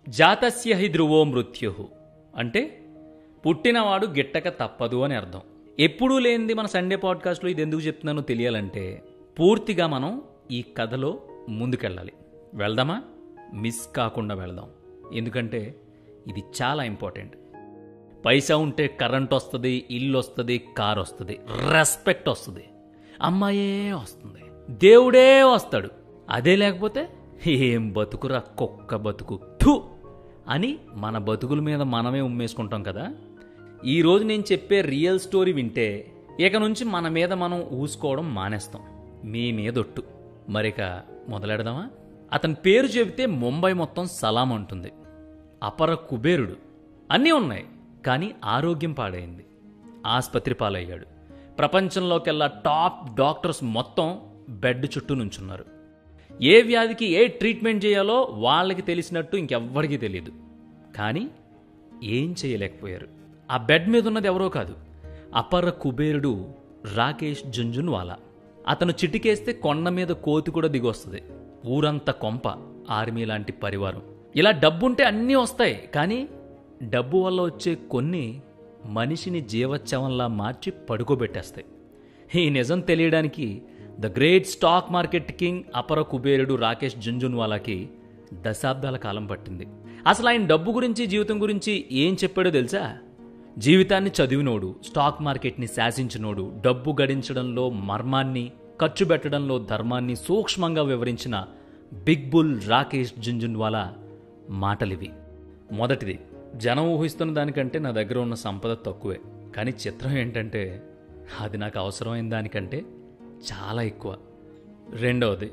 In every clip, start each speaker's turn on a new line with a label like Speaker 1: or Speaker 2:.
Speaker 1: జాతస్య హి ధ్రువో మృత్యు అంటే పుట్టినవాడు గిట్టక తప్పదు అని అర్థం. ఎప్పుడూ లేనిది మన సండే పాడ్కాస్ట్లో ఇది ఎందుకు చెప్తున్నానో తెలియాలంటే పూర్తిగా మనం ఈ కథలో ముందుకెళ్ళాలి. వెళ్దామా? మిస్ కాకుండా వెళ్దాం, ఎందుకంటే ఇది చాలా ఇంపార్టెంట్. పైసా ఉంటే కరెంట్ వస్తుంది, ఇల్లు వస్తుంది, కార్ వస్తుంది, రెస్పెక్ట్ వస్తుంది, అమ్మాయే వస్తుంది, దేవుడే వస్తాడు. అదే లేకపోతే ఏం బతుకురా కుక్క బతుకు థు అని మన బతుకుల మీద మనమే ఉమ్మేసుకుంటాం కదా. ఈరోజు నేను చెప్పే రియల్ స్టోరీ వింటే ఇక నుంచి మన మీద మనం ఊసుకోవడం మానేస్తాం. మీ మీదొట్టు. మరిక మొదలెడదామా? అతని పేరు చెబితే ముంబై మొత్తం సలాం అంటుంది. అపర కుబేరుడు. అన్నీ ఉన్నాయి, కానీ ఆరోగ్యం పాడైంది. ఆసుపత్రి పాలయ్యాడు. ప్రపంచంలోకెల్లా టాప్ డాక్టర్స్ మొత్తం బెడ్ చుట్టూ నుంచున్నారు. ఏ వ్యాధికి ఏ ట్రీట్మెంట్ చేయాలో వాళ్ళకి తెలిసినట్టు ఇంకెవ్వరికీ తెలియదు. కానీ ఏం చేయలేకపోయారు. ఆ బెడ్ మీద ఉన్నది ఎవరో కాదు, అపర కుబేరుడు రాకేష్ జుంజున్వాలా. అతను చిటికేస్తే కొండ మీద కోతి కూడా దిగొస్తుంది. ఊరంతా కొంప, ఆర్మీ లాంటి పరివారం. ఇలా డబ్బుంటే అన్నీ వస్తాయి, కానీ డబ్బు వల్ల వచ్చే కొన్ని మనిషిని జీవచ్చవంలా మార్చి పడుకోబెట్టేస్తాయి. ఈ నిజం తెలియడానికి the great stock market king అపర కుబేరుడు రాకేష్ జుంజున్వాలాకి దశాబ్దాల కాలం పట్టింది. అసలు ఆయన డబ్బు గురించి, జీవితం గురించి ఏం చెప్పాడో తెలుసా? జీవితాన్ని చదివినోడు, స్టాక్ మార్కెట్ని శాసించినోడు, డబ్బు గడించడంలో మర్మాన్ని, ఖర్చు పెట్టడంలో ధర్మాన్ని సూక్ష్మంగా వివరించిన బిగ్ బుల్ రాకేష్ జుంజున్వాలా మాటలివి. మొదటిది, జనం ఊహిస్తున్న దానికంటే నా దగ్గర ఉన్న సంపద తక్కువే, కానీ చిత్రం ఏంటంటే అది నాకు అవసరమైన దానికంటే చాలా ఎక్కువ. రెండవది,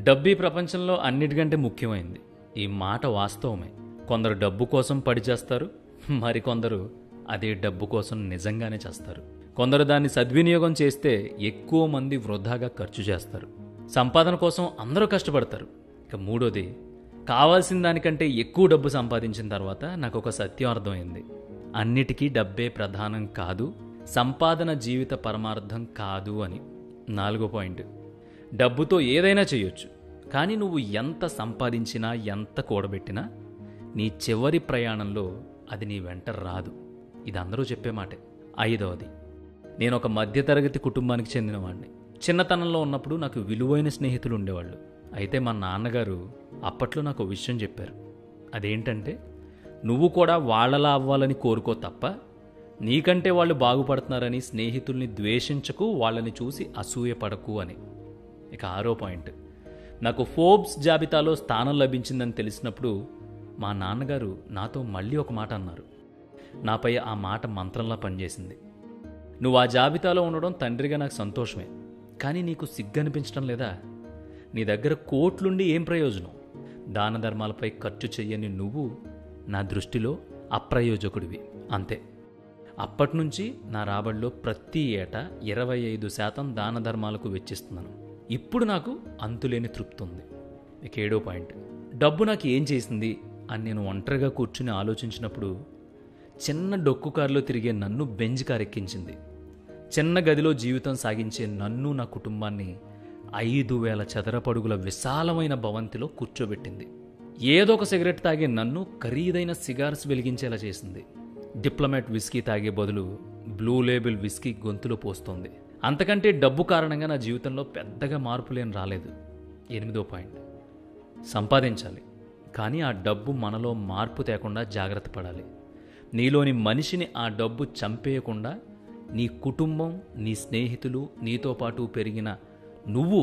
Speaker 1: డబ్బు ఈ ప్రపంచంలో అన్నిటికంటే ముఖ్యమైంది. ఈ మాట వాస్తవమే. కొందరు డబ్బు కోసం పడిచేస్తారు, మరికొందరు అదే డబ్బు కోసం నిజంగానే చేస్తారు. కొందరు దాన్ని సద్వినియోగం చేస్తే ఎక్కువ మంది వృధాగా ఖర్చు చేస్తారు. సంపాదన కోసం అందరూ కష్టపడతారు. ఇక మూడోది, కావాల్సిన దానికంటే ఎక్కువ డబ్బు సంపాదించిన తర్వాత నాకు ఒక సత్యం అర్థమైంది. అన్నిటికీ డబ్బే ప్రధానం కాదు, సంపాదన జీవిత పరమార్థం కాదు అని. నాలుగో పాయింట్, డబ్బుతో ఏదైనా చేయొచ్చు, కానీ నువ్వు ఎంత సంపాదించినా, ఎంత కూడబెట్టినా నీ చివరి ప్రయాణంలో అది నీ వెంట రాదు. ఇది అందరూ చెప్పే మాటే. ఐదవది, నేను ఒక మధ్యతరగతి కుటుంబానికి చెందినవాడిని. చిన్నతనంలో ఉన్నప్పుడు నాకు విలువైన స్నేహితులు ఉండేవాళ్ళు. అయితే మా నాన్నగారు అప్పట్లో నాకు ఒక విషయం చెప్పారు. అదేంటంటే, నువ్వు కూడా వాళ్ళలా అవ్వాలని కోరుకో తప్ప నీకంటే వాళ్ళు బాగుపడుతున్నారని స్నేహితుల్ని ద్వేషించకు, వాళ్ళని చూసి అసూయపడకు అని. ఇక ఆరో పాయింట్, నాకు ఫోర్బ్స్ జాబితాలో స్థానం లభించిందని తెలిసినప్పుడు మా నాన్నగారు నాతో మళ్ళీ ఒక మాట అన్నారు. నాపై ఆ మాట మంత్రంలా పనిచేసింది. నువ్వు ఆ జాబితాలో ఉండడం తండ్రిగా నాకు సంతోషమే, కానీ నీకు సిగ్గనిపించడం లేదా? నీ దగ్గర కోట్లుండి ఏం ప్రయోజనం? దాన ధర్మాలపై ఖర్చు చెయ్యని నువ్వు నా దృష్టిలో అప్రయోజకుడివి, అంతే. అప్పటినుంచి నా రాబడిలో ప్రతి ఏటా 25% దాన ధర్మాలకు వెచ్చిస్తున్నాను. ఇప్పుడు నాకు అంతులేని తృప్తి ఉంది. ఇక ఏడో పాయింట్, డబ్బు నాకు ఏం చేసింది అని నేను ఒంటరిగా కూర్చుని ఆలోచించినప్పుడు చిన్న డొక్కు కారులో తిరిగే నన్ను బెంజ్ కారు ఎక్కించింది. చిన్న గదిలో జీవితం సాగించే నన్ను, నా కుటుంబాన్ని 5,000 చదరపడుగుల విశాలమైన భవంతిలో కూర్చోబెట్టింది. ఏదో ఒక సిగరెట్ తాగే నన్ను ఖరీదైన సిగార్స్ వెలిగించేలా చేసింది. డిప్లొమాట్ విస్కీ తాగే బదులు బ్లూ లేబుల్ విస్కీ గొంతులో పోస్తోంది. అంతకంటే డబ్బు కారణంగా నా జీవితంలో పెద్దగా మార్పులేం రాలేదు. 8వ పాయింట్, సంపాదించాలి, కానీ ఆ డబ్బు మనలో మార్పు తేకుండా జాగ్రత్త పడాలి. నీలోని మనిషిని ఆ డబ్బు చంపేయకుండా నీ కుటుంబం, నీ స్నేహితులు, నీతో పాటు పెరిగిన నువ్వు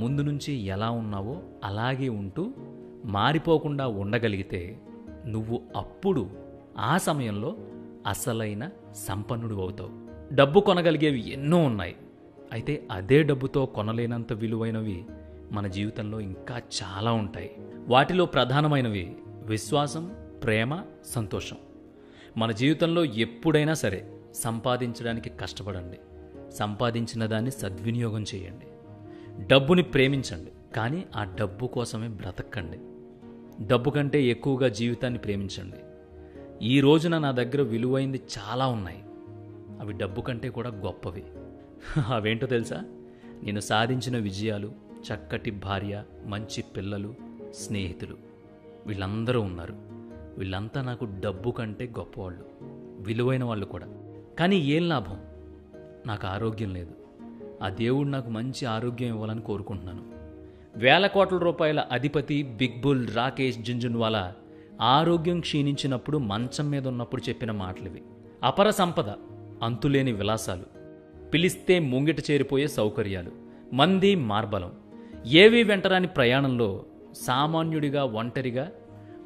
Speaker 1: ముందు నుంచి ఎలా ఉన్నావో అలాగే ఉంటూ మారిపోకుండా ఉండగలిగితే నువ్వు అప్పుడు ఆ సమయంలో అసలైన సంపన్నుడు అవుతావు. డబ్బు కొనగలిగేవి ఎన్నో ఉన్నాయి, అయితే అదే డబ్బుతో కొనలేనంత విలువైనవి మన జీవితంలో ఇంకా చాలా ఉంటాయి. వాటిలో ప్రధానమైనవి విశ్వాసం, ప్రేమ, సంతోషం. మన జీవితంలో ఎప్పుడైనా సరే సంపాదించడానికి కష్టపడండి, సంపాదించిన దాన్ని సద్వినియోగం చేయండి. డబ్బుని ప్రేమించండి, కానీ ఆ డబ్బు కోసమే బ్రతకండి. డబ్బు కంటే ఎక్కువగా జీవితాన్ని ప్రేమించండి. ఈ రోజున నా దగ్గర విలువైంది చాలా ఉన్నాయి, అవి డబ్బు కంటే కూడా గొప్పవి. అవేంటో తెలుసా? నేను సాధించిన విజయాలు, చక్కటి భార్య, మంచి పిల్లలు, స్నేహితులు. వీళ్ళందరూ ఉన్నారు. వీళ్ళంతా నాకు డబ్బు కంటే గొప్పవాళ్ళు, విలువైన వాళ్ళు కూడా. కానీ ఏం లాభం? నాకు ఆరోగ్యం లేదు. ఆ దేవుడు నాకు మంచి ఆరోగ్యం ఇవ్వాలని కోరుకుంటున్నాను. వేల కోట్ల రూపాయల అధిపతి బిగ్ బుల్ రాకేష్ జుంజున్వాలా ఆరోగ్యం క్షీణించినప్పుడు మంచం మీద ఉన్నప్పుడు చెప్పిన మాటలివి. అపర సంపద, అంతులేని విలాసాలు, పిలిస్తే ముంగిట చేరిపోయే సౌకర్యాలు, మంది మార్బలం, ఏవీ వెంటరాని ప్రయాణంలో సామాన్యుడిగా ఒంటరిగా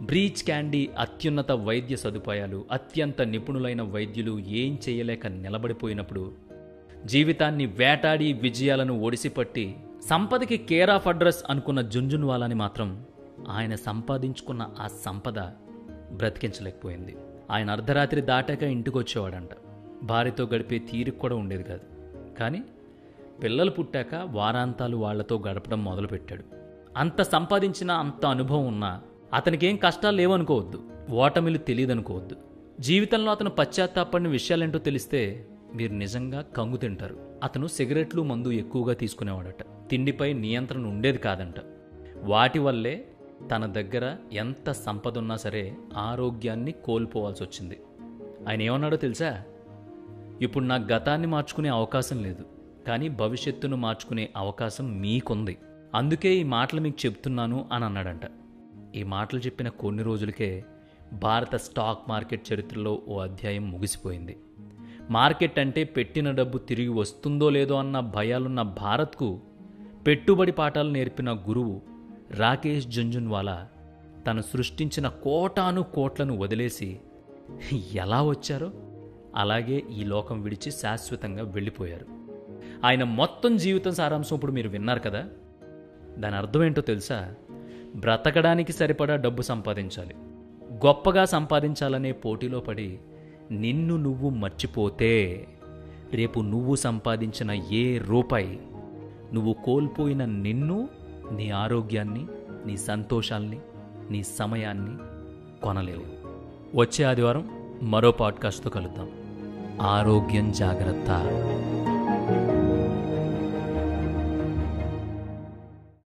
Speaker 1: బ్రీచ్ క్యాండీ అత్యున్నత వైద్య సదుపాయాలు, అత్యంత నిపుణులైన వైద్యులు ఏం చేయలేక నిలబడిపోయినప్పుడు జీవితాన్ని వేటాడి విజయాలను ఒడిసిపట్టి సంపదకి కేర్ ఆఫ్ అడ్రస్ అనుకున్న జుంజున్వాలాని మాత్రం ఆయన సంపాదించుకున్న ఆ సంపద బ్రతికించలేకపోయింది. ఆయన అర్ధరాత్రి దాటాక ఇంటికి వచ్చేవాడంట. భార్యతో గడిపే తీరిక కూడా ఉండేది కాదు. కానీ పిల్లలు పుట్టాక వారాంతాలు వాళ్లతో గడపడం మొదలుపెట్టాడు. అంత సంపాదించిన, అంత అనుభవం ఉన్నా అతనికేం కష్టాలు లేవనుకోవద్దు, ఓటమిలు తెలియదనుకోవద్దు. జీవితంలో అతను పశ్చాత్తాపడిన విషయాలేంటో తెలిస్తే మీరు నిజంగా కంగు తింటారు. అతను సిగరెట్లు, మందు ఎక్కువగా తీసుకునేవాడట. తిండిపై నియంత్రణ ఉండేది కాదంట. వాటి వల్లే తన దగ్గర ఎంత సంపద ఉన్నా సరే ఆరోగ్యాన్ని కోల్పోవాల్సి వచ్చింది. ఆయన ఏమన్నాడో తెలుసా? ఇప్పుడు నా గతాన్ని మార్చుకునే అవకాశం లేదు, కానీ భవిష్యత్తును మార్చుకునే అవకాశం మీకుంది. అందుకే ఈ మాటలు మీకు చెప్తున్నాను అని అన్నాడంట. ఈ మాటలు చెప్పిన కొన్ని రోజులకే భారత స్టాక్ మార్కెట్ చరిత్రలో ఓ అధ్యాయం ముగిసిపోయింది. మార్కెట్ అంటే పెట్టిన డబ్బు తిరిగి వస్తుందో లేదో అన్న భయాలున్న భారత్కు పెట్టుబడి పాఠాలు నేర్పిన గురువు రాకేష్ జుంజున్వాలా తను సృష్టించిన కోటాను కోట్లను వదిలేసి ఎలా వచ్చారో అలాగే ఈ లోకం విడిచి శాశ్వతంగా వెళ్ళిపోయారు. ఆయన మొత్తం జీవితం సారాంశం ఇప్పుడు మీరు విన్నారు కదా. దాని అర్థం ఏంటో తెలుసా? బ్రతకడానికి సరిపడా డబ్బు సంపాదించాలి, గొప్పగా సంపాదించాలనే పోటీలో పడి నిన్ను నువ్వు మర్చిపోతే రేపు నువ్వు సంపాదించిన ఏ రూపాయి నువ్వు కోల్పోయిన నిన్ను, నీ ఆరోగ్యాన్ని, నీ సంతోషాల్ని, నీ సమయాన్ని కొనలేవు. వచ్చే ఆదివారం మరో పాడ్కాస్ట్తో కలుద్దాం. ఆరోగ్యం జాగ్రత్త.